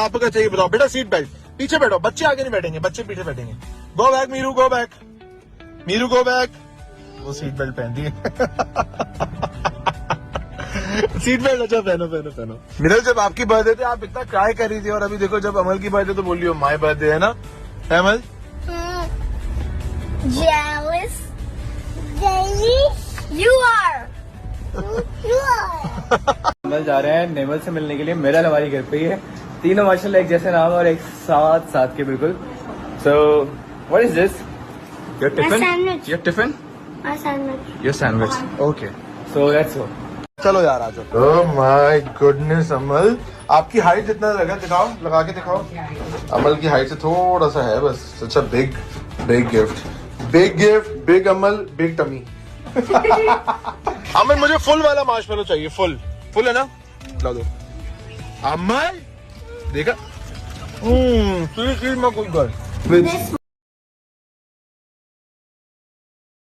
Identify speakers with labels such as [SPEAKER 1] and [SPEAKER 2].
[SPEAKER 1] आपको क्या चाहिए बताओ बेटा? Seat belt. पीछे बैठो, बच्चे आगे नहीं बैठेंगे, बच्चे पीछे बैठेंगे। Go back Meeru, go back Meeru, go back. वो सीट बेल्ट पहनती है। सीट बेल्ट अच्छा पहनो पहनो पहनो। मिनल जब आपकी बर्थडे थी आप इतना ट्राई कर रही थी, और अभी देखो जब अमल की बर्थडे तो बोल रही हो माय बर्थडे है ना? है अमल?
[SPEAKER 2] Jealous. You are. You are.
[SPEAKER 3] अमल जा रहे हैं नेमल से मिलने के लिए। मेरा हमारी घर पे ही है। तीनों माशाल्लाह एक जैसे नाम और एक साथ साथ के बिल्कुल। So what is this? Your tiffin?
[SPEAKER 2] sandwich.
[SPEAKER 3] Your tiffin?
[SPEAKER 2] My sandwich.
[SPEAKER 3] Your sandwich. Okay. So let's go.
[SPEAKER 1] चलो यार आ जाओ। ओह माय गुडनेस अमल, आपकी हाइट जितना लगा दिखाओ, लगा के दिखाओ। अमल की हाइट से थोड़ा सा है बस। अच्छा big big gift, big gift, big Amal, big tummy. Amal मुझे फुल वाला मार्शमेलो चाहिए, फुल फुल है ना? ला दो अमल। देखा? स्वीट में कोई गल।